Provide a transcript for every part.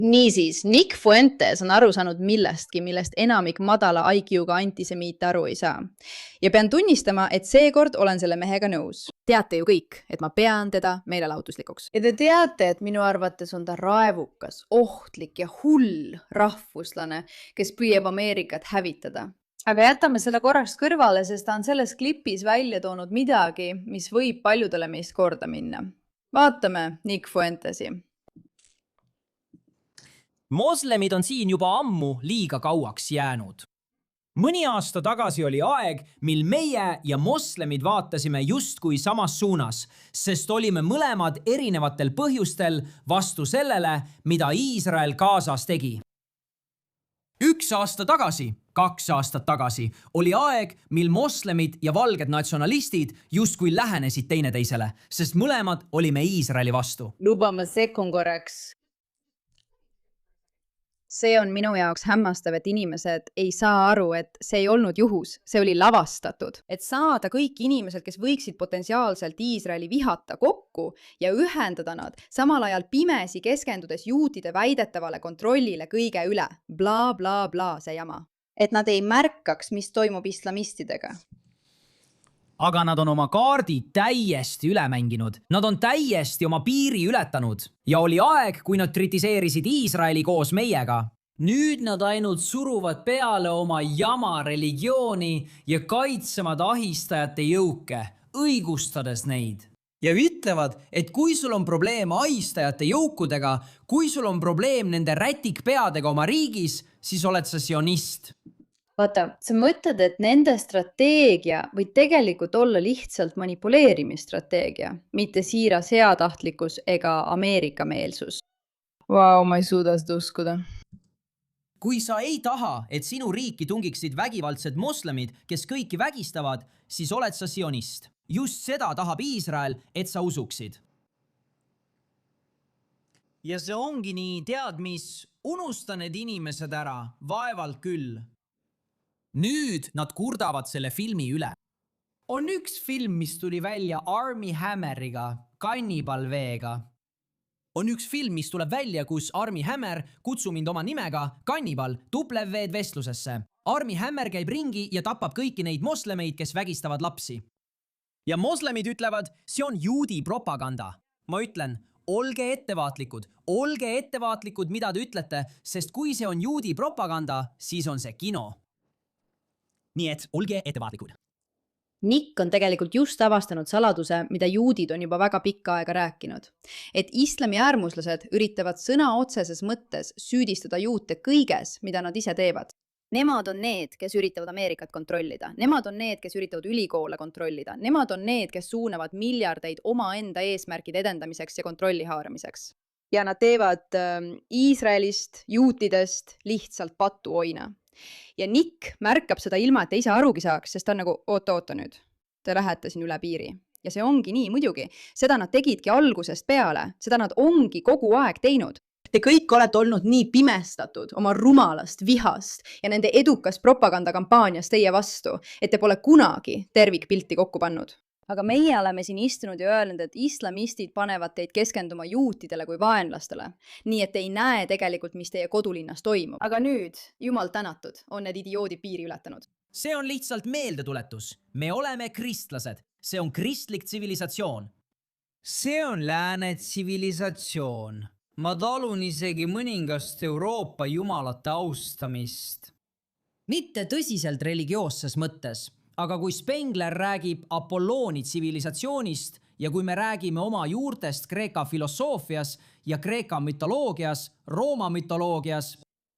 Niisiis, Nick Fuentes on aru saanud millestki, millest enamik madala IQ-ga antisemiite aru ei saa. Ja pean tunnistama, et seekord olen selle mehega nõus. Teate ju kõik, et ma pean teda meelelahutuslikuks. Ja te teate, et minu arvates on ta raevukas, ohtlik ja hull rahvuslane, kes püüab Ameerikat hävitada. Aga jätame selle korraks kõrvale, sest ta on selles klipis välja toonud midagi, mis võib paljudele meist korda minna. Vaatame Nick Fuentesi. Moslemid on siin juba ammu liiga kauaks jäänud. Mõni aasta tagasi oli aeg, mil meie ja moslemid vaatasime justkui samas suunas, sest olime mõlemad erinevatel põhjustel vastu sellele, mida Iisrael Gazas tegi. 1 aasta tagasi, 2 aastat tagasi oli aeg, mil moslemid ja valged natsionalistid justkui lähenesid teineteisele, sest mõlemad olime Iisraeli vastu. Luba ma sekkun korraks. See on minu jaoks hämmastav, et inimesed ei saa aru, et see ei olnud juhus, see oli lavastatud. Et saada kõik inimesed, kes võiksid potentsiaalselt Iisraeli vihata kokku ja ühendada nad, samal ajal pimesi keskendudes juutide väidetavale kontrollile kõige üle. Bla, bla, bla, see jama. Et nad ei märkaks, mis toimub islamistidega. Aga nad on oma kaardid täiesti üle mänginud. Nad on täiesti oma piiri ületanud. Ja oli aeg, kui nad kritiseerisid Iisraeli koos meiega. Nüüd nad ainult suruvad peale oma jama religiooni ja kaitsevad ahistajate jõuke, õigustades neid. Ja ütlevad, et kui sul on probleem ahistajate jõukudega, kui sul on probleem nende rätikpeadega oma riigis, siis oled sa sionist. Vaata, sa mõtled, et nende strateegia võib tegelikult olla lihtsalt manipuleerimisstrateegia, mitte siiras heatahtlikkus ega Ameerika meelsus. Vau, ma ei suuda seda uskuda. Kui sa ei taha, et sinu riiki tungiksid vägivaldsed moslemid, kes kõiki vägistavad, siis oled sa sionist. Just seda tahab Iisrael, et sa usuksid. Ja see ongi nii, tead mis, unusta need inimesed ära, vaevalt küll. Nüüd nad kurdavad selle filmi üle. On üks film, mis tuli välja Armie Hammeriga, Cannibal V-ga. On üks film, mis tuleb välja, kus Armie Hammer, kutsu mind oma nimega, Cannibal, tuplev veed vestlusesse. Armie Hammer käib ringi ja tapab kõiki neid moslemeid, kes vägistavad lapsi. Ja moslemid ütlevad, see on juudi propaganda. Ma ütlen, olge ettevaatlikud, mida te ütlete, sest kui see on juudi propaganda, siis on see kino. Nii et olge ettevaatlikud. Nick on tegelikult just avastanud saladuse, mida juudid on juba väga pikka aega rääkinud. Et islami äärmuslased üritavad sõna otseses mõttes süüdistada juute kõiges, mida nad ise teevad. Nemad on need, kes üritavad Ameerikat kontrollida. Nemad on need, kes üritavad ülikoole kontrollida. Nemad on need, kes suunavad miljardeid omaenda eesmärkide edendamiseks ja kontrolli haaramiseks. Ja nad teevad Iisraelist, juutidest lihtsalt patuoina. Ja Nick märkab seda ilma, et te ise arugi saaks, sest ta on nagu, oota nüüd. Te lähete siin üle piiri. Ja see ongi nii, muidugi. Seda nad tegidki algusest peale. Seda nad ongi kogu aeg teinud. Te kõik olete olnud nii pimestatud oma rumalast vihast ja nende edukas propagandakampaanias teie vastu, et te pole kunagi tervikpilti kokku pannud. Aga meie oleme siin istunud ja öelnud, et islamistid panevad teid keskenduma juutidele kui vaenlastele. Nii et te ei näe tegelikult, mis teie kodulinnas toimub. Aga nüüd, jumal tänatud, on need idioodid piiri ületanud. See on lihtsalt meeldetuletus. Me oleme kristlased. See on kristlik tsivilisatsioon. See on lääne tsivilisatsioon. Ma talun isegi mõningast Euroopa jumalate austamist. Mitte tõsiselt religioosses mõttes. Aga kui Spengler räägib Apollooni tsivilisatsioonist ja kui me räägime oma juurtest Kreeka filosoofias ja Kreeka mütoloogias, Rooma mütoloogias,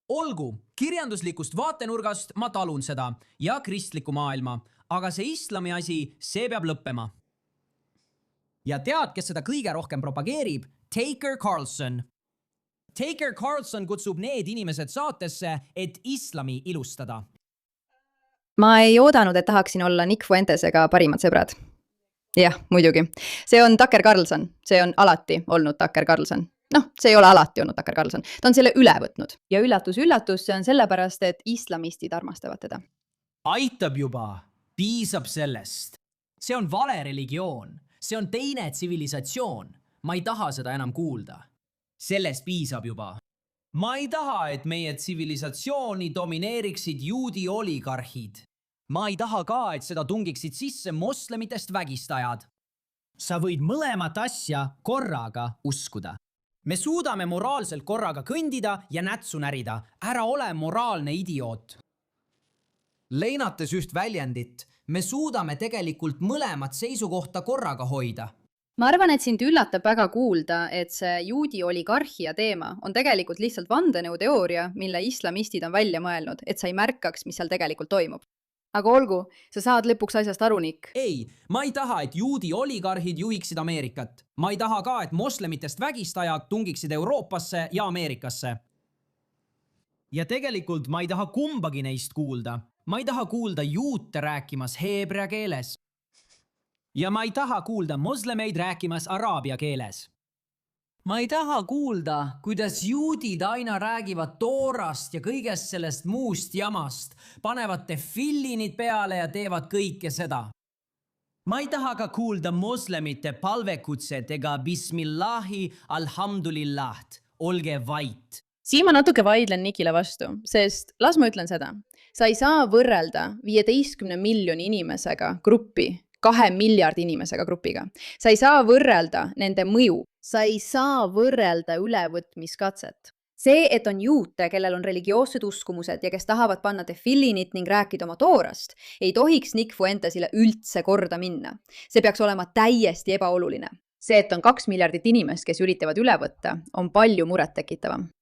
olgu, kirjanduslikust vaatenurgast ma talun seda ja kristliku maailma, aga see islami asi, see peab lõppema. Ja tead, kes seda kõige rohkem propageerib? Tucker Carlson. Tucker Carlson kutsub need inimesed saatesse, et islami ilustada. Ma ei oodanud, et tahaksin olla Nick Fuentesega parimad sõbrad. Jah, muidugi. See on Tucker Carlson. See on alati olnud Tucker Carlson. See ei ole alati olnud Tucker Carlson. Ta on selle üle võtnud. Ja üllatus, see on sellepärast, et islamistid armastavad teda. Aitab juba. Piisab sellest. See on vale religioon. See on teine tsivilisatsioon. Ma ei taha seda enam kuulda. Sellest piisab juba. ma ei taha, et meie tsivilisatsiooni domineeriksid juudi oligarhid. Ma ei taha ka, et seda tungiksid sisse moslemitest vägistajad. Sa võid mõlemat asja korraga uskuda. Me suudame moraalselt korraga kõndida ja nätsu närida. Ära ole moraalne idioot. Leinates üht väljendit, me suudame tegelikult mõlemat seisukohta korraga hoida. ma arvan, et sind üllatab väga kuulda, et see juudi oligarhia teema on tegelikult lihtsalt vandenõuteooria, mille islamistid on välja mõelnud, et sa ei märkaks, mis seal tegelikult toimub. aga olgu, sa saad lõpuks asjast aru, Nick. Ei, ma ei taha, et juudi oligarhid juhiksid Ameerikat. Ma ei taha ka, et moslemitest vägistajad tungiksid Euroopasse ja Ameerikasse. Ja tegelikult ma ei taha kumbagi neist kuulda. Ma ei taha kuulda juute rääkimas heebrea keeles. Ja ma ei taha kuulda moslemeid rääkimas araabia keeles. Ma ei taha kuulda, kuidas juudid aina räägivad toorast ja kõigest sellest muust jamast, panevad tefillinid peale ja teevad kõike seda. Ma ei taha ka kuulda moslemite palvekutset ega bismillahi alhamdulillah, olge vait. Siin ma natuke vaidlen Nikile vastu, sest las ma ütlen seda. Sa ei saa võrrelda 15 miljoni inimesega gruppi 2 miljardi inimesega grupiga. Sa ei saa võrrelda nende mõju. Sa ei saa võrrelda ülevõtmiskatset. See, et on juute, kellel on religioossed uskumused ja kes tahavad panna tefillinit ning rääkida oma toorast, ei tohiks Nick Fuentesile üldse korda minna. See peaks olema täiesti ebaoluline. See, et on 2 miljardit inimest, kes üritavad üle võtta, on palju muret tekitavam.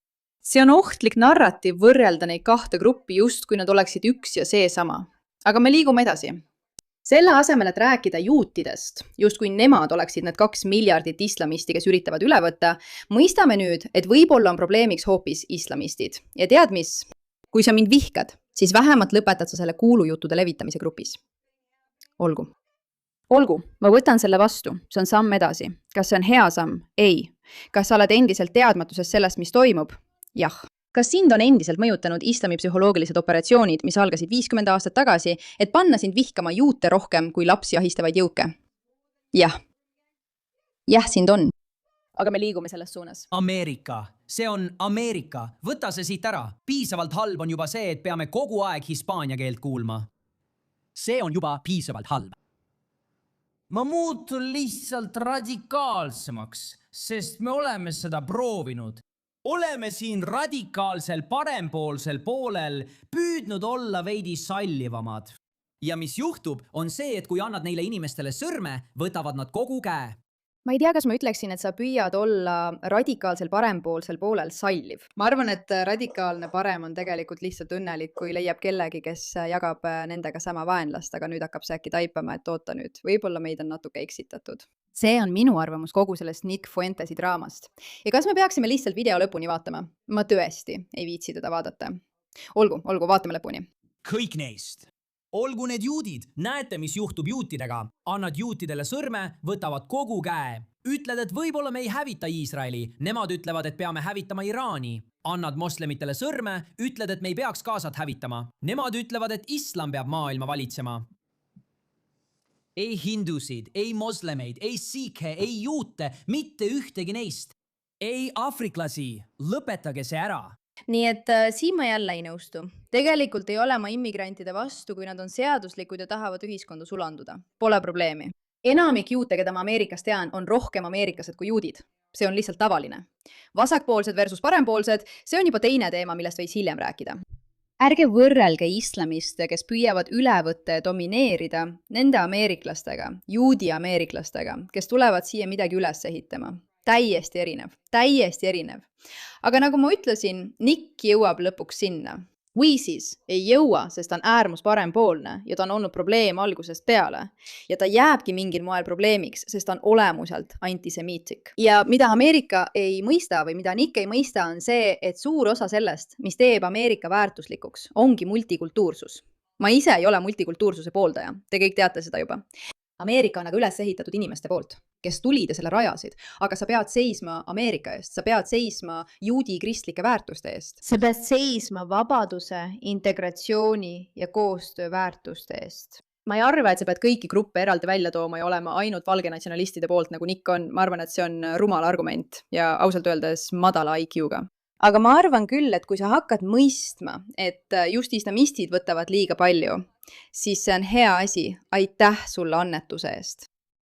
See on ohtlik narratiiv võrrelda neid kahte gruppi just, kui nad oleksid üks ja seesama. Aga me liigume edasi. Selle asemel, et rääkida juutidest, just kui nemad oleksid need 2 miljardit islamisti, kes üritavad üle võtta, mõistame nüüd, et võib-olla on probleemiks hoopis islamistid. Ja tead mis? Kui sa mind vihkad, siis vähemalt lõpetad sa selle kuulujuttude levitamise grupis. Olgu. Olgu, ma võtan selle vastu. See on samm edasi. Kas see on hea samm? Ei. Kas sa oled endiselt teadmatuses sellest, mis toimub? Jah. Kas sind on endiselt mõjutanud islami psühholoogilised operatsioonid, mis algasid 50 aastat tagasi, et panna sind vihkama juute rohkem kui lapsi ahistavaid jõuke? Jah. Jah, sind on. Aga me liigume selles suunas. Ameerika. See on Ameerika. Võta see siit ära. Piisavalt halb on juba see, et peame kogu aeg hispaania keelt kuulma. See on juba piisavalt halb. Ma muutun lihtsalt radikaalsemaks, sest me oleme seda proovinud. Oleme siin radikaalsel parempoolsel poolel püüdnud olla veidi sallivamad. Ja mis juhtub, on see, et kui annad neile inimestele sõrme, võtavad nad kogu käe. Ma ei tea, kas ma ütleksin, et sa püüad olla radikaalsel parempoolsel poolel salliv. Ma arvan, et radikaalne parem on tegelikult lihtsalt õnnelik, kui leiab kellegi, kes jagab nendega sama vaenlast, aga nüüd hakkab see äkki taipama, et oota nüüd. Võib-olla meid on natuke eksitatud. See on minu arvamus kogu sellest Nick Fuentesi draamast. Ja kas me peaksime lihtsalt video lõpuni vaatama? Ma tõesti ei viitsi teda vaadata. Olgu, vaatame lõpuni. Kõik neist. Olgu need juudid. Näete, mis juhtub juutidega. Annad juutidele sõrme, võtavad kogu käe. Ütled, et võib-olla me ei hävita Iisraeli. Nemad ütlevad, et peame hävitama Iraani. Annad moslemitele sõrme, ütled, et me ei peaks Gazat hävitama. Nemad ütlevad, et islam peab maailma valitsema. Ei hindusid, ei moslemeid, ei siikhe, ei juute, mitte ühtegi neist. Ei afriklasi, lõpetage see ära. Nii et siin ma jälle ei nõustu. Tegelikult ei ole ma immigrantide vastu, kui nad on seaduslikud ja tahavad ühiskonda sulanduda. Pole probleemi. Enamik juute, keda ma Ameerikas tean, on rohkem ameeriklased kui juudid. See on lihtsalt tavaline. Vasakpoolsed versus parempoolsed, see on juba teine teema, millest võis hiljem rääkida. Ärge võrrelge islamiste, kes püüavad üle võtta ja domineerida nende ameeriklastega, juudi ameeriklastega, kes tulevad siia midagi üles ehitama. Täiesti erinev. Aga nagu ma ütlesin, Nick jõuab lõpuks sinna. Või siis ei jõua, sest ta on äärmus parempoolne ja ta on olnud probleem algusest peale. Ja ta jääbki mingil moel probleemiks, sest ta on olemuselt antisemiitik. Ja mida Ameerika ei mõista või mida Nick ei mõista, on see, et suur osa sellest, mis teeb Ameerika väärtuslikuks, ongi multikultuursus. Ma ise ei ole multikultuursuse pooldaja. Te kõik teate seda juba. Ameerika on aga üles ehitatud inimeste poolt, kes tulid ja selle rajasid, aga sa pead seisma Ameerika eest, sa pead seisma juudi kristlike väärtuste eest. Sa pead seisma vabaduse, integratsiooni ja koostöö väärtuste eest. Ma ei arva, et sa pead kõiki gruppe eraldi välja tooma ja olema ainult valge natsionalistide poolt, nagu Nick on. Ma arvan, et see on rumal argument ja ausalt öeldes madala IQ-ga. aga ma arvan küll, et kui sa hakkad mõistma, et just islamistid võtavad liiga palju, siis see on hea asi. Aitäh sulle annetuse eest.